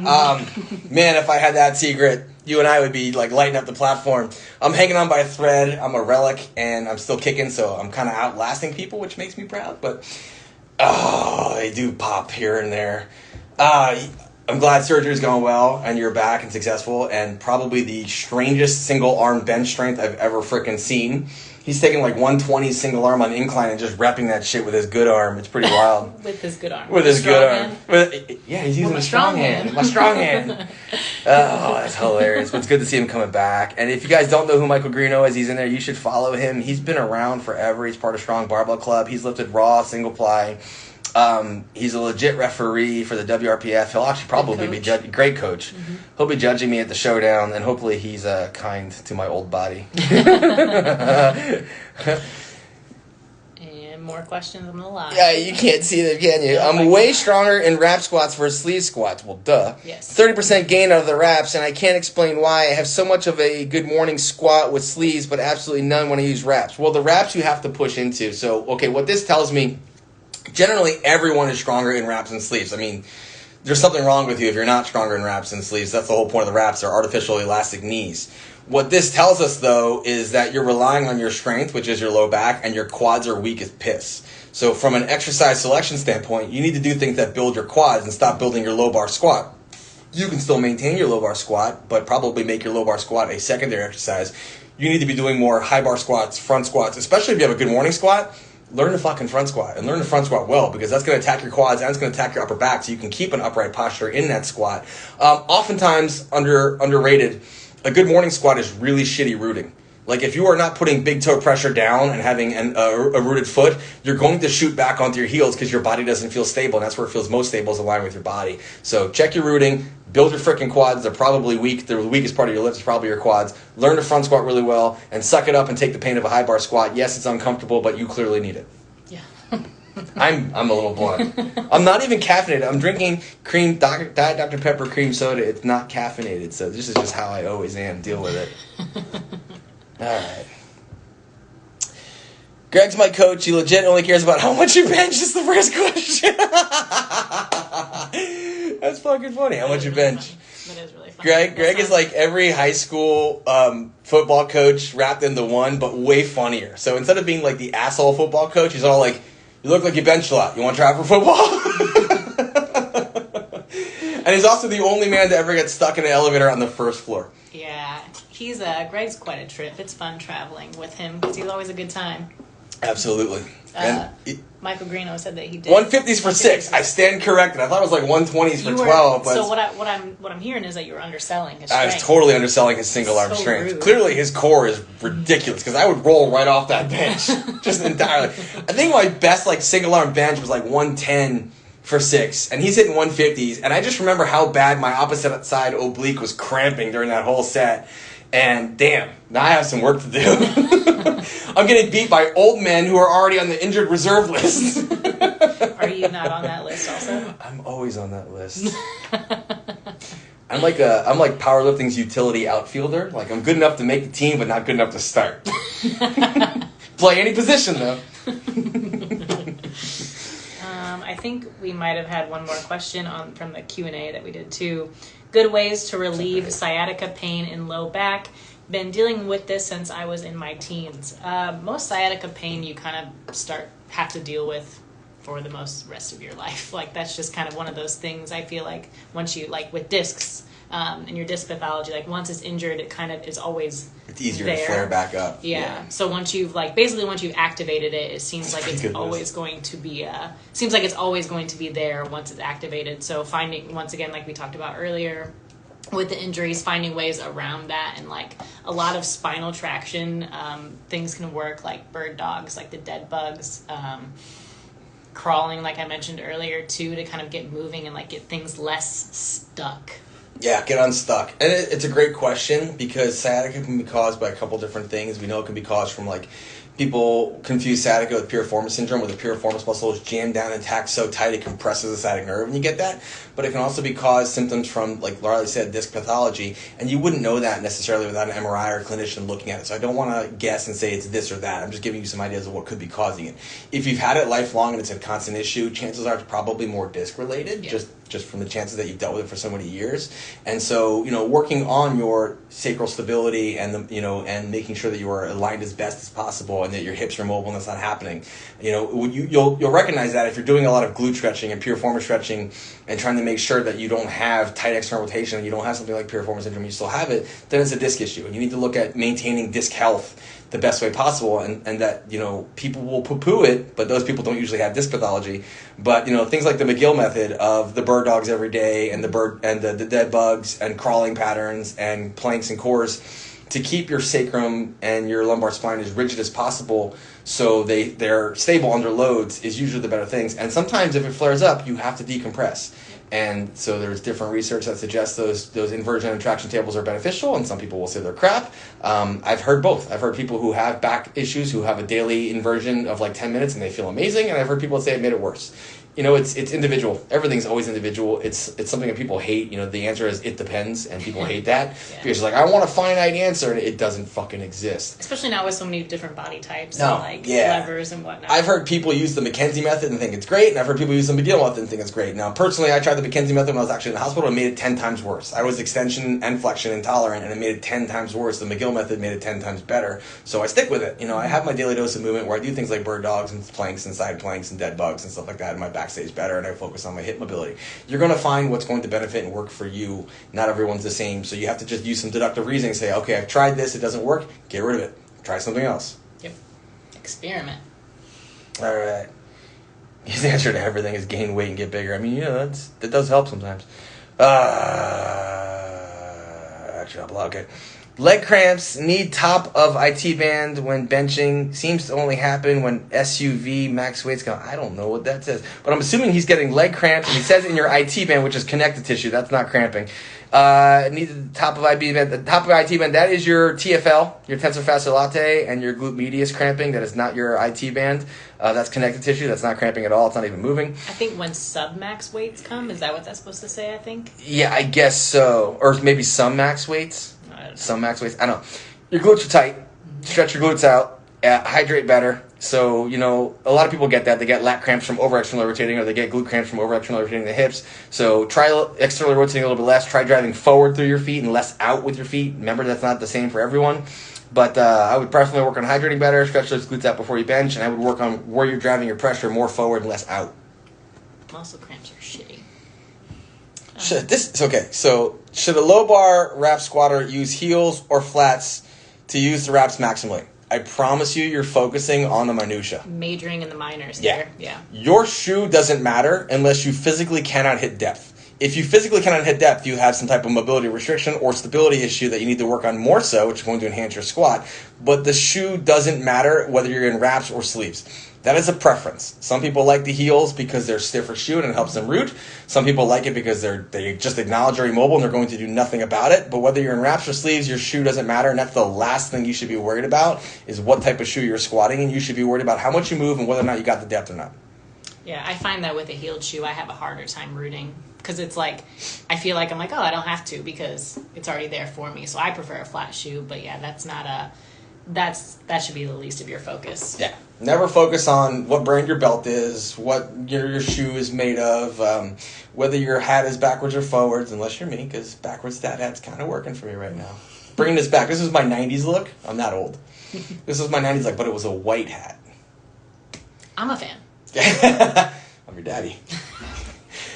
Man, if I had that secret, you and I would be like lighting up the platform. I'm hanging on by a thread. I'm a relic, and I'm still kicking, so I'm kind of outlasting people, which makes me proud. But, they do pop here and there. I'm glad surgery's going well, and you're back and successful, and probably the strangest single-arm bench strength I've ever frickin' seen. He's taking like 120 single arm on incline and just repping that shit with his good arm. It's pretty wild. With his good arm. With his good arm. Yeah, he's using a strong hand. My strong hand. Oh, that's hilarious. But it's good to see him coming back. And if you guys don't know who Michael Greeno is, he's in there. You should follow him. He's been around forever. He's part of Strong Barbell Club. He's lifted raw, single ply. He's a legit referee for the WRPF. He'll actually probably be great coach. Mm-hmm. He'll be judging me at the showdown, and hopefully he's kind to my old body. And more questions on the line. Yeah, you can't see them, can you? I'm way stronger in wrap squats versus sleeve squats. Well, duh. Yes. 30% gain out of the wraps, and I can't explain why. I have so much of a good morning squat with sleeves, but absolutely none when I use wraps. Well, the wraps you have to push into. So, okay, what this tells me, generally everyone is stronger in wraps and sleeves. I mean, there's something wrong with you if you're not stronger in wraps and sleeves. That's the whole point of the wraps. They're artificial elastic knees. What this tells us, though, is that you're relying on your strength, which is your low back, and your quads are weak as piss. So from an exercise selection standpoint, you need to do things that build your quads and stop building your low bar squat. You can still maintain your low bar squat, but probably make your low bar squat a secondary exercise. You need to be doing more high bar squats, front squats, especially if you have a good morning squat. Learn to fucking front squat, and learn to front squat well, because that's going to attack your quads and it's going to attack your upper back, so you can keep an upright posture in that squat. Oftentimes, underrated, a good morning squat is really shitty rooting. Like, if you are not putting big toe pressure down and having a rooted foot, you're going to shoot back onto your heels because your body doesn't feel stable, and that's where it feels most stable, is aligned with your body. So check your rooting, build your freaking quads. They're probably weak. The weakest part of your lift is probably your quads. Learn to front squat really well, and suck it up and take the pain of a high bar squat. Yes, it's uncomfortable, but you clearly need it. Yeah. I'm a little blunt. I'm not even caffeinated. I'm drinking Diet Dr. Pepper cream soda. It's not caffeinated, so this is just how I always am. Deal with it. All right. Greg's my coach. He legit only cares about how much you bench is the first question. That's fucking funny. How much you bench? That is really funny. Greg is like every high school football coach wrapped into one, but way funnier. So instead of being like the asshole football coach, he's all like, you look like you bench a lot. You want to try for football? And he's also the only man to ever get stuck in an elevator on the first floor. Yeah. Greg's quite a trip. It's fun traveling with him because he's always a good time. Absolutely. Michael Greeno said that he did 150s for 6. I stand corrected. I thought it was like 120s for 12. But so what I'm hearing is that you were underselling his I strength. was totally underselling his single arm strength. Rude. Clearly, his core is ridiculous because I would roll right off that bench just entirely. I think my best like single arm bench was like 110 for 6, and he's hitting 150s. And I just remember how bad my opposite side oblique was cramping during that whole set. And damn, now I have some work to do. I'm getting beat by old men who are already on the injured reserve list. Are you not on that list also? I'm always on that list. I'm like powerlifting's utility outfielder. Like I'm good enough to make the team, but not good enough to start. Play any position though. I think we might have had one more question from the Q&A that we did too. Good ways to relieve sciatica pain in low back. Been dealing with this since I was in my teens. Most sciatica pain you kind of have to deal with for the rest of your life. Like that's just kind of one of those things. I feel like once you like with discs and your disc pathology, like once it's injured, it kind of is always it's easier there. to flare back up. Yeah. So once you've activated it, it seems like it's always going to be there once it's activated. So finding, once again, like we talked about earlier with the injuries, finding ways around that, and like a lot of spinal traction things can work, like bird dogs, like the dead bugs, crawling, like I mentioned earlier too, to kind of get moving and like get things less stuck. Yeah, get unstuck. And it's a great question because sciatica can be caused by a couple different things. We know it can be caused from like people confuse sciatica with piriformis syndrome, where the piriformis muscle is jammed down and tacked so tight it compresses the sciatic nerve, and you get that. But it can also be caused symptoms from, like Riley said, disc pathology, and you wouldn't know that necessarily without an MRI or a clinician looking at it. So I don't want to guess and say it's this or that. I'm just giving you some ideas of what could be causing it. If you've had it lifelong and it's a constant issue, chances are it's probably more disc related, just from the chances that you've dealt with it for so many years. And so, working on your sacral stability and and making sure that you are aligned as best as possible and that your hips are mobile and that's not happening. You'll recognize that if you're doing a lot of glute stretching and piriformis stretching and trying to make sure that you don't have tight external rotation and you don't have something like piriformis syndrome, you still have it, then it's a disc issue. And you need to look at maintaining disc health the best way possible, and that people will poo-poo it, but those people don't usually have disc pathology. But things like the McGill method of the bird dogs every day and the dead bugs and crawling patterns and planks and cores to keep your sacrum and your lumbar spine as rigid as possible so they're stable under loads is usually the better things. And sometimes if it flares up, you have to decompress. And so there's different research that suggests those inversion and traction tables are beneficial, and some people will say they're crap. I've heard both. I've heard people who have back issues who have a daily inversion of like 10 minutes and they feel amazing, and I've heard people say it made it worse. It's individual. Everything's always individual. It's something that people hate. The answer is it depends, and people hate that. Because it's like, I want a finite answer, and it doesn't fucking exist. Especially now with so many different body types and levers and whatnot. I've heard people use the McKenzie method and think it's great, and I've heard people use the McGill method and think it's great. Now, personally, I tried the McKenzie method when I was actually in the hospital and made it 10 times worse. I was extension and flexion intolerant, and it made it 10 times worse. The McGill method made it 10 times better, so I stick with it. I have my daily dose of movement where I do things like bird dogs and planks and side planks and dead bugs and stuff like that, and my back stays better, and I focus on my hip mobility. You're going to find what's going to benefit and work for you. Not everyone's the same, so you have to just use some deductive reasoning. Say, okay, I've tried this, it doesn't work, get rid of it. Try something else. Yep. Experiment. All right. His answer to everything is gain weight and get bigger. I mean, that does help sometimes. Okay. Leg cramps need top of IT band when benching. Seems to only happen when SUV max weights go. I don't know what that says, but I'm assuming he's getting leg cramps. And he says in your IT band, which is connective tissue. That's not cramping. Need the top of IT band. The top of IT band. That is your TFL, your tensor fasciae latae, and your glute medius cramping. That is not your IT band. That's connective tissue. That's not cramping at all. It's not even moving. I think when sub-max weights come, is that what that's supposed to say, I think? Yeah, I guess so. Or maybe some max weights. Some max weights. I don't know. Your glutes are tight. Stretch your glutes out. Hydrate better. So, a lot of people get that. They get lat cramps from over-externally rotating, or they get glute cramps from over-externally rotating the hips. So try externally rotating a little bit less. Try driving forward through your feet and less out with your feet. Remember, that's not the same for everyone. But I would personally work on hydrating better, stretch those glutes out before you bench, and I would work on where you're driving your pressure more forward and less out. Muscle cramps are shitty. So should a low bar rap squatter use heels or flats to use the wraps maximally? I promise you're focusing on the minutia. Majoring in the minors Yeah. here. Yeah. Your shoe doesn't matter unless you physically cannot hit depth. If you physically cannot hit depth, you have some type of mobility restriction or stability issue that you need to work on more so, which is going to enhance your squat. But the shoe doesn't matter whether you're in wraps or sleeves. That is a preference. Some people like the heels because they're stiffer shoe and it helps them root. Some people like it because they just acknowledge they're immobile and they're going to do nothing about it. But whether you're in wraps or sleeves, your shoe doesn't matter. And that's the last thing you should be worried about is what type of shoe you're squatting in. You should be worried about how much you move and whether or not you got the depth or not. Yeah, I find that with a heeled shoe, I have a harder time rooting. Because it's like, I feel like I'm like, oh, I don't have to because it's already there for me. So I prefer a flat shoe. But yeah, that should be the least of your focus. Yeah. Never focus on what brand your belt is, what your shoe is made of, whether your hat is backwards or forwards, unless you're me, because backwards dad hat's kind of working for me right now. Bringing this back. This is my 90s look. I'm not old. This is my 90s look, but it was a white hat. I'm a fan. I'm your daddy.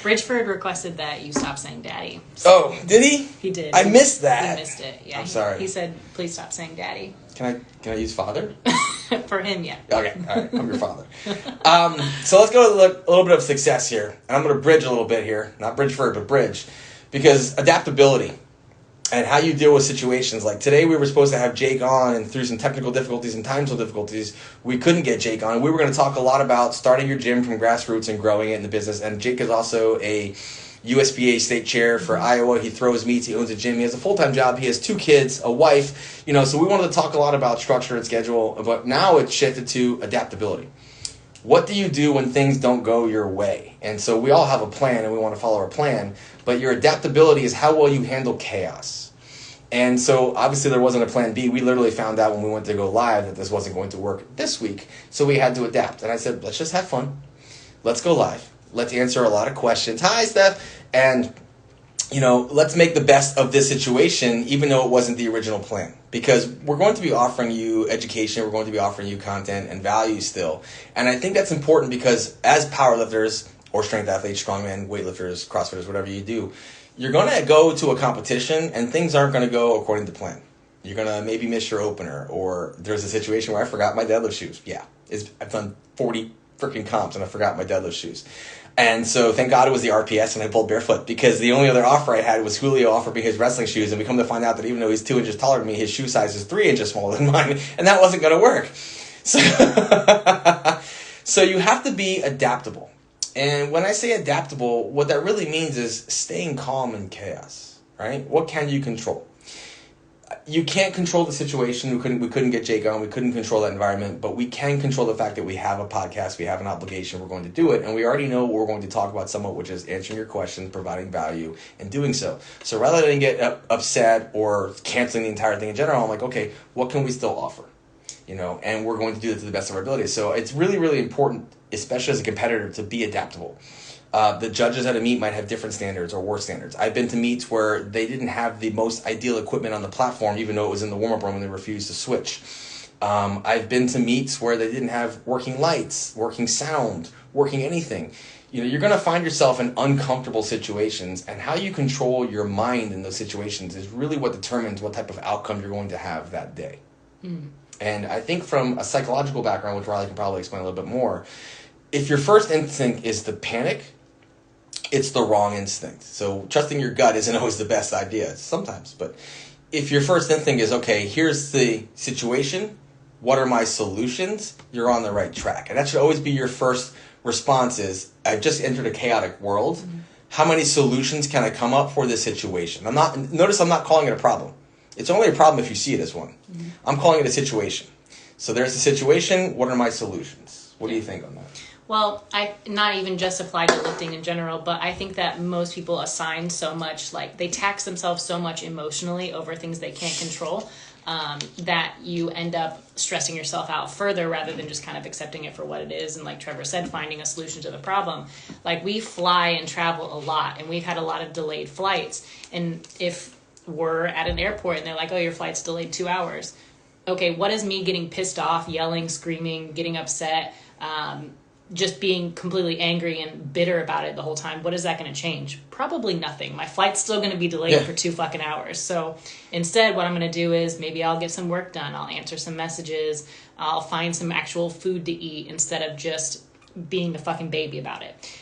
Bridgeford requested that you stop saying daddy. So did he? He did. I missed that. He missed it. Yeah. I'm sorry. He said, please stop saying daddy. Can I use father? For him, yeah. Okay, all right. I'm your father. So let's go to a little bit of success here. And I'm going to bridge a little bit here. Not Bridgeford, but bridge. Because adaptability and how you deal with situations. Like today we were supposed to have Jake on, and through some technical difficulties and time zone difficulties, we couldn't get Jake on. We were going to talk a lot about starting your gym from grassroots and growing it in the business. And Jake is also a USBA state chair for Iowa. He throws meets. He owns a gym. He has a full-time job. He has 2 kids, a wife. So we wanted to talk a lot about structure and schedule. But now it's shifted to adaptability. What do you do when things don't go your way? And so we all have a plan, and we want to follow our plan. But your adaptability is how well you handle chaos. And so obviously there wasn't a plan B. We literally found out when we went to go live that this wasn't going to work this week. So we had to adapt. And I said, let's just have fun. Let's go live. Let's answer a lot of questions. Hi, Steph. And, let's make the best of this situation, even though it wasn't the original plan. Because we're going to be offering you education. We're going to be offering you content and value still. And I think that's important because as powerlifters or strength athletes, strongmen, weightlifters, CrossFitters, whatever you do, you're going to go to a competition and things aren't going to go according to plan. You're going to maybe miss your opener, or there's a situation where I forgot my deadlift shoes. Yeah, I've done 40 freaking comps and I forgot my deadlift shoes. And so thank God it was the RPS and I pulled barefoot, because the only other offer I had was Julio offered me his wrestling shoes, and we come to find out that even though he's 2 inches taller than me, his shoe size is 3 inches smaller than mine, and that wasn't going to work. So you have to be adaptable. And when I say adaptable, what that really means is staying calm in chaos, right? What can you control? You can't control the situation. We couldn't get Jake on. We couldn't control that environment, but we can control the fact that we have a podcast. We have an obligation. We're going to do it, and we already know what we're going to talk about somewhat, which is answering your questions, providing value, and doing so. So rather than get upset or canceling the entire thing in general, I'm like, okay, what can we still offer? And we're going to do it to the best of our abilities. So it's really, really important, especially as a competitor, to be adaptable. The judges at a meet might have different standards or worse standards. I've been to meets where they didn't have the most ideal equipment on the platform, even though it was in the warm-up room, and they refused to switch. I've been to meets where they didn't have working lights, working sound, working anything. You're going to find yourself in uncomfortable situations, and how you control your mind in those situations is really what determines what type of outcome you're going to have that day. Mm. And I think from a psychological background, which Riley can probably explain a little bit more, if your first instinct is to panic, it's the wrong instinct. So trusting your gut isn't always the best idea sometimes. But if your first instinct is, okay, here's the situation, what are my solutions, you're on the right track. And that should always be your first response is, I've just entered a chaotic world. Mm-hmm. How many solutions can I come up for this situation? Notice I'm not calling it a problem. It's only a problem if you see it as one. Mm-hmm. I'm calling it a situation. So there's the situation. What are my solutions? What do you think on that? Well, I not even just apply to lifting in general, but I think that most people assign so much, like they tax themselves so much emotionally over things they can't control, that you end up stressing yourself out further rather than just kind of accepting it for what it is. And like Trevor said, finding a solution to the problem. Like we fly and travel a lot, and we've had a lot of delayed flights. And if we're at an airport and they're like, oh, your flight's delayed 2 hours. Okay, what is me getting pissed off, yelling, screaming, getting upset, just being completely angry and bitter about it the whole time, what is that going to change? Probably nothing. My flight's still going to be delayed for 2 fucking hours. So instead, what I'm going to do is maybe I'll get some work done. I'll answer some messages. I'll find some actual food to eat instead of just being a fucking baby about it.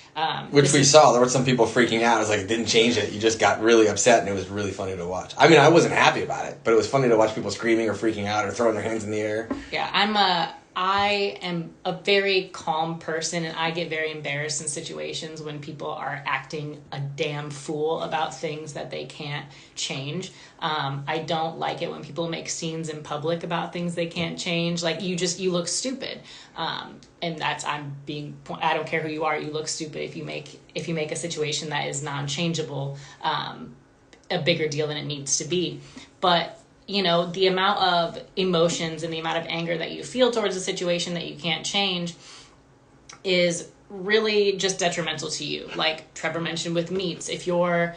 Which we saw. There were some people freaking out. It was like, it didn't change it. You just got really upset, and it was really funny to watch. I mean, I wasn't happy about it, but it was funny to watch people screaming or freaking out or throwing their hands in the air. Yeah, I am a very calm person, and I get very embarrassed in situations when people are acting a damn fool about things that they can't change. I don't like it when people make scenes in public about things they can't change. Like, you look stupid. And that's, I don't care who you are, you look stupid if you make a situation that is non-changeable a bigger deal than it needs to be. But the amount of emotions and the amount of anger that you feel towards a situation that you can't change is really just detrimental to you. Like Trevor mentioned with meats, if you're,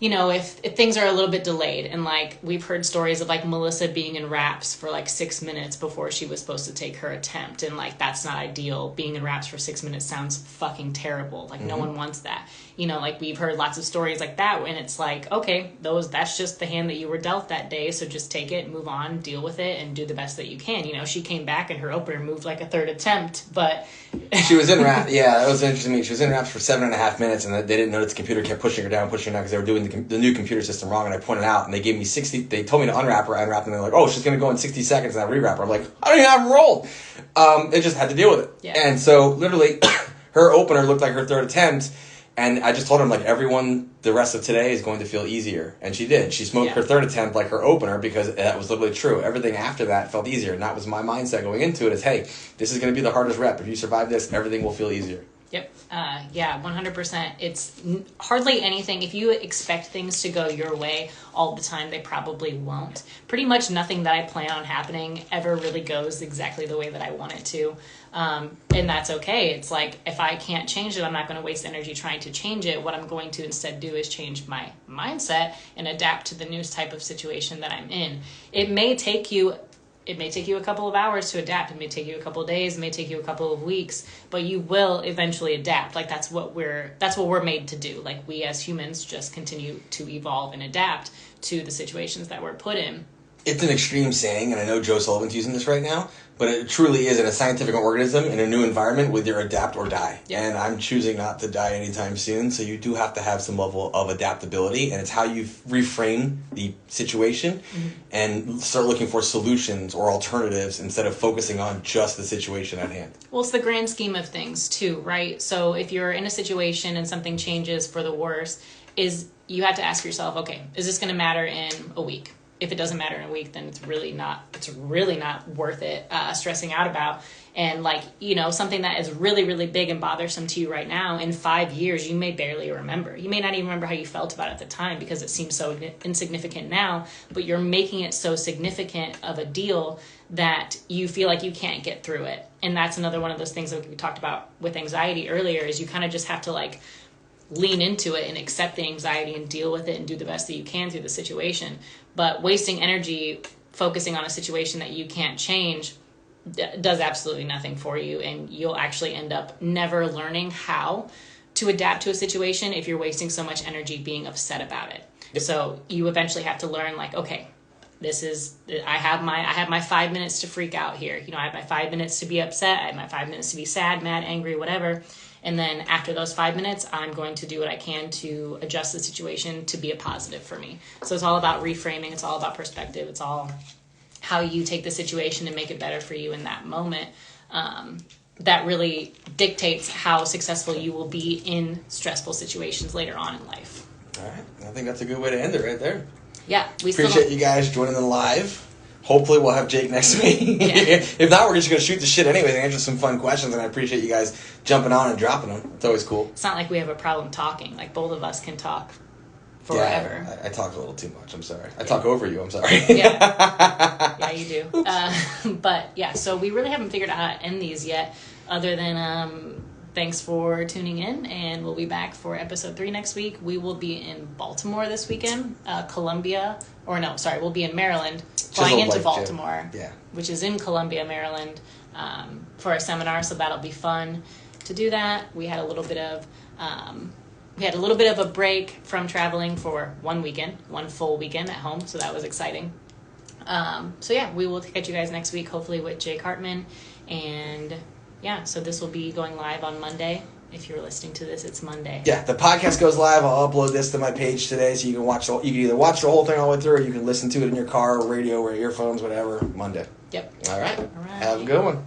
if things are a little bit delayed, and like we've heard stories of like Melissa being in wraps for like 6 minutes before she was supposed to take her attempt, and like that's not ideal. Being in wraps for 6 minutes sounds fucking terrible. Like no one wants that. Like we've heard lots of stories like that, and it's like, okay, that's just the hand that you were dealt that day, so just take it, move on, deal with it, and do the best that you can. She came back and her opener moved like a third attempt, but she was in wraps. Yeah, that was interesting to me. She was in wraps for 7.5 minutes, and they didn't notice the computer kept pushing her down because they were doing the new computer system wrong. And I pointed out, and they gave me 60. They told me to unwrap her. I unwrapped, and they're like, "Oh, she's gonna go in 60 seconds," and I rewrap her. I'm like, I don't even have them rolled. They just had to deal with it. Yeah. And so literally, her opener looked like her third attempt. And I just told him, like, everyone the rest of today is going to feel easier. And she did. She smoked her third attempt like her opener, because that was literally true. Everything after that felt easier. And that was my mindset going into it, is, hey, this is going to be the hardest rep. If you survive this, everything will feel easier. Yep. Yeah, 100%. It's hardly anything. If you expect things to go your way all the time, they probably won't. Pretty much nothing that I plan on happening ever really goes exactly the way that I want it to. And that's okay. It's like, if I can't change it, I'm not going to waste energy trying to change it. What I'm going to instead do is change my mindset and adapt to the new type of situation that I'm in. It may take you a couple of hours to adapt. It may take you a couple of days. It may take you a couple of weeks, but you will eventually adapt. Like that's what we're made to do. Like we as humans just continue to evolve and adapt to the situations that we're put in. It's an extreme saying, and I know Joe Sullivan's using this right now, but it truly is in a scientific organism in a new environment with your adapt or die. Yep. And I'm choosing not to die anytime soon, so you do have to have some level of adaptability, and it's how you reframe the situation and start looking for solutions or alternatives instead of focusing on just the situation at hand. Well, it's the grand scheme of things too, right? So if you're in a situation and something changes for the worse, you have to ask yourself, okay, is this going to matter in a week? If it doesn't matter in a week, then it's really not worth it stressing out about. And like, something that is really, really big and bothersome to you right now, in 5 years, you may barely remember. You may not even remember how you felt about it at the time because it seems so insignificant now, but you're making it so significant of a deal that you feel like you can't get through it. And that's another one of those things that we talked about with anxiety earlier, is you kind of just have to like lean into it and accept the anxiety and deal with it and do the best that you can through the situation. But wasting energy focusing on a situation that you can't change does absolutely nothing for you, and you'll actually end up never learning how to adapt to a situation if you're wasting so much energy being upset about it. Yep. So you eventually have to learn, like, okay, I have my 5 minutes to freak out here. I have my 5 minutes to be upset. I have my 5 minutes to be sad, mad, angry, whatever. And then after those 5 minutes, I'm going to do what I can to adjust the situation to be a positive for me. So it's all about reframing. It's all about perspective. It's all how you take the situation and make it better for you in that moment. That really dictates how successful you will be in stressful situations later on in life. All right. I think that's a good way to end it right there. Yeah. We appreciate you guys joining the live. Hopefully we'll have Jake next week. Yeah. If not, we're just going to shoot the shit anyways and answer some fun questions, and I appreciate you guys jumping on and dropping them. It's always cool. It's not like we have a problem talking. Like, both of us can talk forever. Yeah, I talk a little too much. I'm sorry. I talk over you. I'm sorry. Yeah. Yeah, you do. But, yeah, so we really haven't figured out how to end these yet, other than thanks for tuning in, and we'll be back for episode 3 next week. We will be in Baltimore this weekend, we'll be in Maryland, flying into Baltimore, which is in Columbia, Maryland, for a seminar, so that'll be fun. to do that. We had a little bit of a break from traveling for one full weekend at home, so that was exciting. So yeah, we will catch you guys next week, hopefully with Jake Hartman. And yeah, so this will be going live on Monday. If you're listening to this, it's Monday. Yeah, the podcast goes live. I'll upload this to my page today, so you can you can either watch the whole thing all the way through, or you can listen to it in your car, or radio, or earphones, whatever. Monday. Yep. All right. Have a good one.